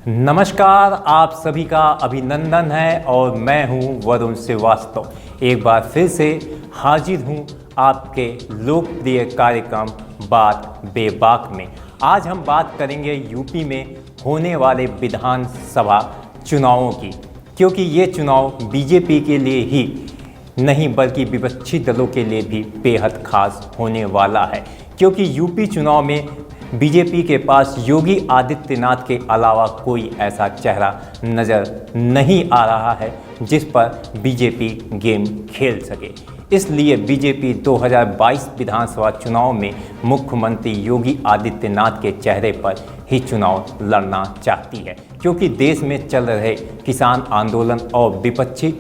नमस्कार, आप सभी का अभिनंदन है और मैं हूं वरुण श्रीवास्तव। एक बार फिर से हाजिर हूं आपके लोकप्रिय कार्यक्रम बात बेबाक में। आज हम बात करेंगे यूपी में होने वाले विधानसभा चुनावों की, क्योंकि ये चुनाव बीजेपी के लिए ही नहीं बल्कि विपक्षी दलों के लिए भी बेहद खास होने वाला है। क्योंकि यूपी चुनाव में बीजेपी के पास योगी आदित्यनाथ के अलावा कोई ऐसा चेहरा नज़र नहीं आ रहा है जिस पर बीजेपी गेम खेल सके। इसलिए बीजेपी 2022 विधानसभा चुनाव में मुख्यमंत्री योगी आदित्यनाथ के चेहरे पर ही चुनाव लड़ना चाहती है, क्योंकि देश में चल रहे किसान आंदोलन और विपक्षी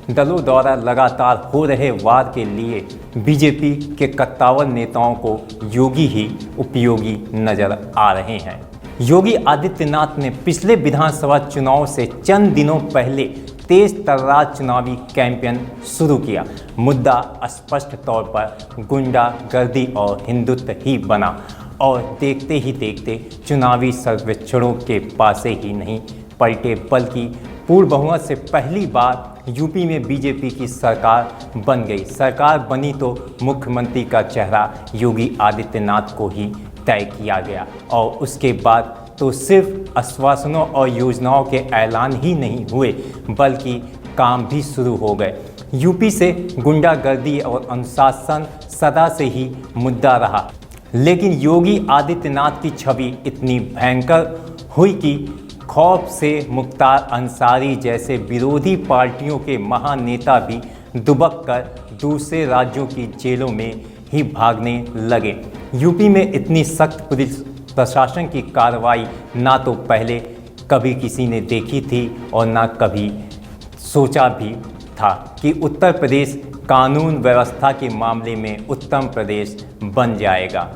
दलों द्वारा लगातार हो रहे वार के लिए बीजेपी के कट्टावर नेताओं को योगी ही उपयोगी नजर आ रहे हैं। योगी आदित्यनाथ ने पिछले विधानसभा चुनाव से चंद दिनों पहले तेज तर्रार चुनावी कैंपेन शुरू किया। मुद्दा स्पष्ट तौर पर गुंडागर्दी और हिंदुत्व ही बना और देखते ही देखते चुनावी सर्वेक्षणों के पासे ही नहीं पलटे, बल्कि पूर्ण बहुमत से पहली बार यूपी में बीजेपी की सरकार बन गई। सरकार बनी तो मुख्यमंत्री का चेहरा योगी आदित्यनाथ को ही तय किया गया और उसके बाद तो सिर्फ आश्वासनों और योजनाओं के ऐलान ही नहीं हुए बल्कि काम भी शुरू हो गए। यूपी से गुंडागर्दी और अनुशासन सदा से ही मुद्दा रहा, लेकिन योगी आदित्यनाथ की छवि इतनी भयंकर हुई कि खौफ से मुख्तार अंसारी जैसे विरोधी पार्टियों के महानेता भी दुबक कर दूसरे राज्यों की जेलों में ही भागने लगे। यूपी में इतनी सख्त पुलिस प्रशासन की कार्रवाई ना तो पहले कभी किसी ने देखी थी और ना कभी सोचा भी था कि उत्तर प्रदेश कानून व्यवस्था के मामले में उत्तम प्रदेश बन जाएगा।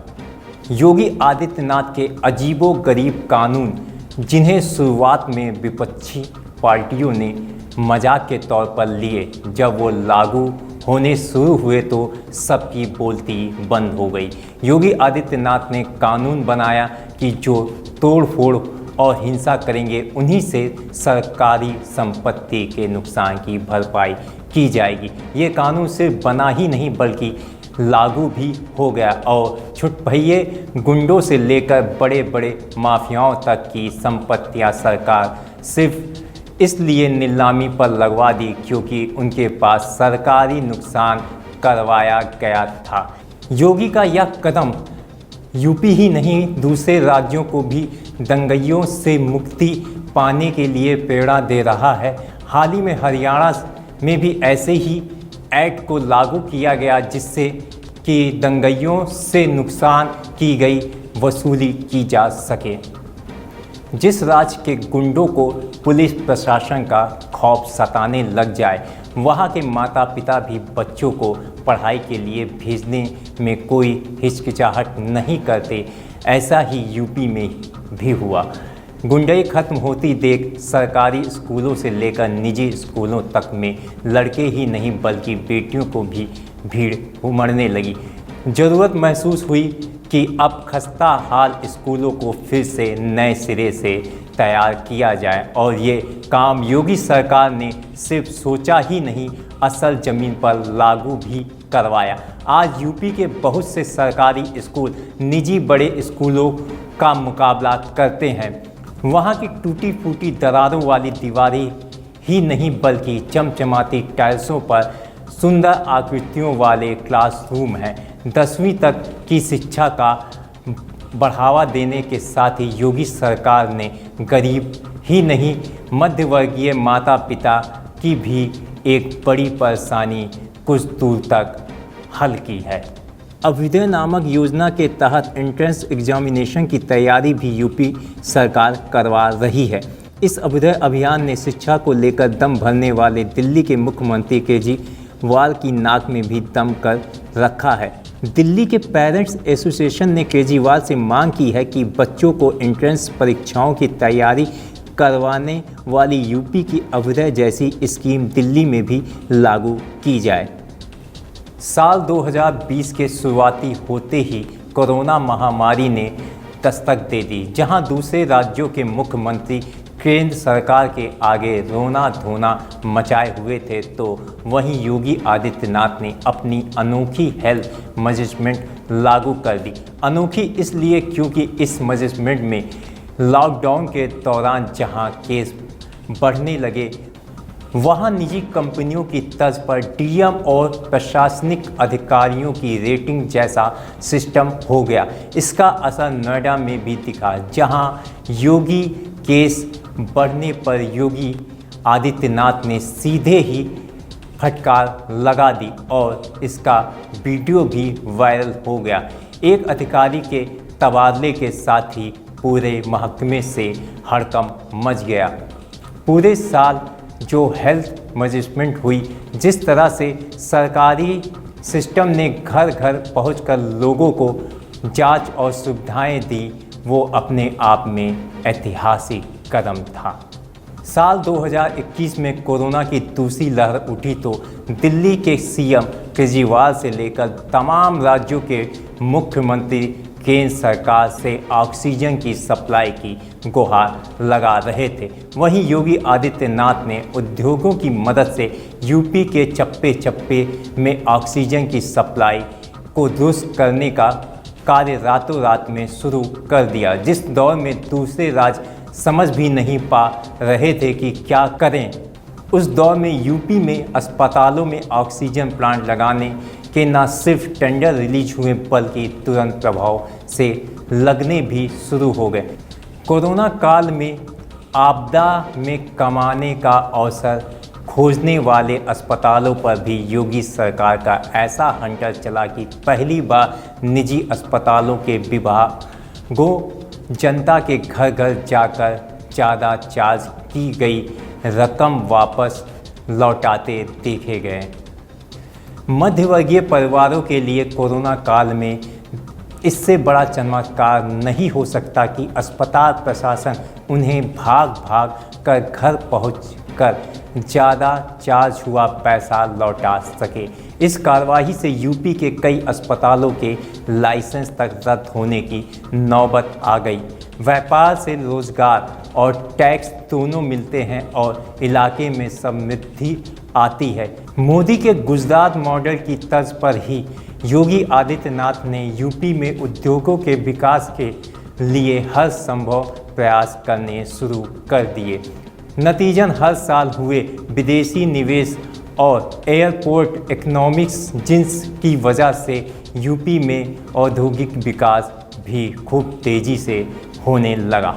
योगी आदित्यनाथ के अजीबोगरीब कानून, जिन्हें शुरुआत में विपक्षी पार्टियों ने मजाक के तौर पर लिए, जब वो लागू होने शुरू हुए तो सबकी बोलती बंद हो गई। योगी आदित्यनाथ ने कानून बनाया कि जो तोड़फोड़ और हिंसा करेंगे उन्हीं से सरकारी संपत्ति के नुकसान की भरपाई की जाएगी। ये कानून सिर्फ बना ही नहीं बल्कि लागू भी हो गया और छुटभइये गुंडों से लेकर बड़े बड़े माफियाओं तक की संपत्तियां सरकार सिर्फ इसलिए नीलामी पर लगवा दी क्योंकि उनके पास सरकारी नुकसान करवाया गया था। योगी का यह कदम यूपी ही नहीं दूसरे राज्यों को भी दंगइयों से मुक्ति पाने के लिए प्रेरणा दे रहा है। हाल ही में हरियाणा में भी ऐसे ही एक्ट को लागू किया गया जिससे कि दंगइयों से नुकसान की गई वसूली की जा सके। जिस राज्य के गुंडों को पुलिस प्रशासन का खौफ सताने लग जाए, वहाँ के माता पिता भी बच्चों को पढ़ाई के लिए भेजने में कोई हिचकिचाहट नहीं करते। ऐसा ही यूपी में भी हुआ। गुंडई खत्म होती देख सरकारी स्कूलों से लेकर निजी स्कूलों तक में लड़के ही नहीं बल्कि बेटियों को भी भीड़ उमड़ने लगी। ज़रूरत महसूस हुई कि अब खस्ता हाल स्कूलों को फिर से नए सिरे से तैयार किया जाए और ये काम योगी सरकार ने सिर्फ सोचा ही नहीं, असल ज़मीन पर लागू भी करवाया। आज यूपी के बहुत से सरकारी स्कूल निजी बड़े स्कूलों का मुकाबला करते हैं। वहाँ की टूटी फूटी दरारों वाली दीवारें ही नहीं बल्कि चमचमाती टाइल्सों पर सुंदर आकृतियों वाले क्लासरूम हैं। 10वीं तक की शिक्षा का बढ़ावा देने के साथ ही योगी सरकार ने गरीब ही नहीं मध्यवर्गीय माता पिता की भी एक बड़ी परेशानी कुछ दूर तक हल की है। अभ्युदय नामक योजना के तहत एंट्रेंस एग्जामिनेशन की तैयारी भी यूपी सरकार करवा रही है। इस अभ्युदय अभियान ने शिक्षा को लेकर दम भरने वाले दिल्ली के मुख्यमंत्री केजरीवाल की नाक में भी दम कर रखा है। दिल्ली के पेरेंट्स एसोसिएशन ने केजरीवाल से मांग की है कि बच्चों को एंट्रेंस परीक्षाओं की तैयारी करवाने वाली यूपी की अभ्युदय जैसी स्कीम दिल्ली में भी लागू की जाए। साल 2020 के शुरुआती होते ही कोरोना महामारी ने दस्तक दे दी, जहां दूसरे राज्यों के मुख्यमंत्री केंद्र सरकार के आगे रोना धोना मचाए हुए थे, तो वहीं योगी आदित्यनाथ ने अपनी अनोखी हेल्थ मैनेजमेंट लागू कर दी। अनोखी इसलिए क्योंकि इस मैनेजमेंट में लॉकडाउन के दौरान जहां केस बढ़ने लगे, वहां निजी कंपनियों की तर्ज पर डीएम और प्रशासनिक अधिकारियों की रेटिंग जैसा सिस्टम हो गया। इसका असर नोएडा में भी दिखा, जहां योगी केस बढ़ने पर योगी आदित्यनाथ ने सीधे ही फटकार लगा दी और इसका वीडियो भी वायरल हो गया। एक अधिकारी के तबादले के साथ ही पूरे महकमे से हड़कंप मच गया। पूरे साल जो हेल्थ मैनेजमेंट हुई, जिस तरह से सरकारी सिस्टम ने घर घर पहुंचकर लोगों को जांच और सुविधाएं दी, वो अपने आप में ऐतिहासिक कदम था। साल 2021 में कोरोना की दूसरी लहर उठी तो दिल्ली के सीएम केजरीवाल से लेकर तमाम राज्यों के मुख्यमंत्री केंद्र सरकार से ऑक्सीजन की सप्लाई की गुहार लगा रहे थे। वहीं योगी आदित्यनाथ ने उद्योगों की मदद से यूपी के चप्पे चप्पे में ऑक्सीजन की सप्लाई को दुरुस्त करने का कार्य रातों रात में शुरू कर दिया, जिस दौर में दूसरे राज्य समझ भी नहीं पा रहे थे कि क्या करें। उस दौर में यूपी में अस्पतालों में ऑक्सीजन प्लांट लगाने के न सिर्फ टेंडर रिलीज हुए, बल्कि तुरंत प्रभाव से लगने भी शुरू हो गए। कोरोना काल में आपदा में कमाने का अवसर खोजने वाले अस्पतालों पर भी योगी सरकार का ऐसा हंटर चला कि पहली बार निजी अस्पतालों के विभागों जनता के घर घर जाकर ज़्यादा चार्ज की गई रकम वापस लौटाते देखे गए। मध्यवर्गीय परिवारों के लिए कोरोना काल में इससे बड़ा चमत्कार नहीं हो सकता कि अस्पताल प्रशासन उन्हें भाग भाग कर घर पहुंचकर ज़्यादा चार्ज हुआ पैसा लौटा सके। इस कार्रवाई से यूपी के कई अस्पतालों के लाइसेंस तक रद्द होने की नौबत आ गई। व्यापार से रोजगार और टैक्स दोनों मिलते हैं और इलाके में समृद्धि आती है। मोदी के गुजरात मॉडल की तर्ज पर ही योगी आदित्यनाथ ने यूपी में उद्योगों के विकास के लिए हर संभव प्रयास करने शुरू कर दिए। नतीजन हर साल हुए विदेशी निवेश और एयरपोर्ट इकोनॉमिक्स, जिनकी वजह से यूपी में औद्योगिक विकास भी खूब तेज़ी से होने लगा।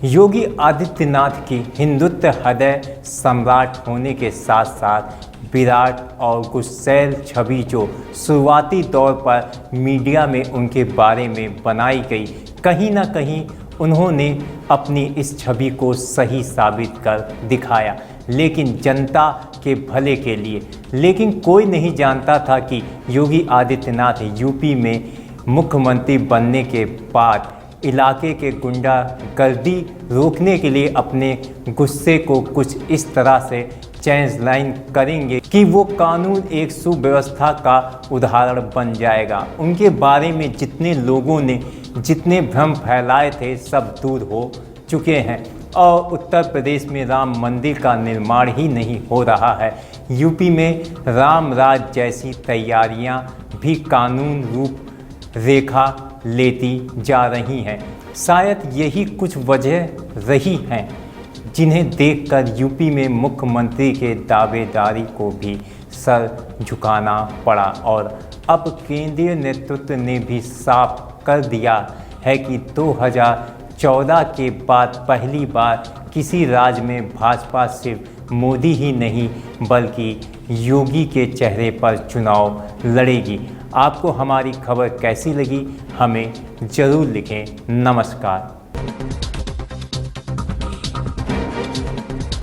योगी आदित्यनाथ की हिंदुत्व हृदय सम्राट होने के साथ साथ विराट और गुस्सैल छवि जो शुरुआती दौर पर मीडिया में उनके बारे में बनाई गई, कहीं ना कहीं उन्होंने अपनी इस छवि को सही साबित कर दिखाया, लेकिन जनता के भले के लिए। लेकिन कोई नहीं जानता था कि योगी आदित्यनाथ यूपी में मुख्यमंत्री बनने के बाद इलाके के गुंडागर्दी रोकने के लिए अपने गुस्से को कुछ इस तरह से चेंज लाइन करेंगे कि वो कानून एक सुव्यवस्था का उदाहरण बन जाएगा। उनके बारे में जितने लोगों ने जितने भ्रम फैलाए थे, सब दूर हो चुके हैं और उत्तर प्रदेश में राम मंदिर का निर्माण ही नहीं हो रहा है। यूपी में राम राज जैसी तैयारियां भी कानून रूप रेखा लेती जा रही हैं। शायद यही कुछ वजह रही हैं जिन्हें देखकर यूपी में मुख्यमंत्री के दावेदारी को भी सर झुकाना पड़ा और अब केंद्रीय नेतृत्व ने भी साफ कर दिया है कि 2014 के बाद पहली बार किसी राज्य में भाजपा सिर्फ मोदी ही नहीं बल्कि योगी के चेहरे पर चुनाव लड़ेगी। आपको हमारी खबर कैसी लगी हमें ज़रूर लिखें। नमस्कार।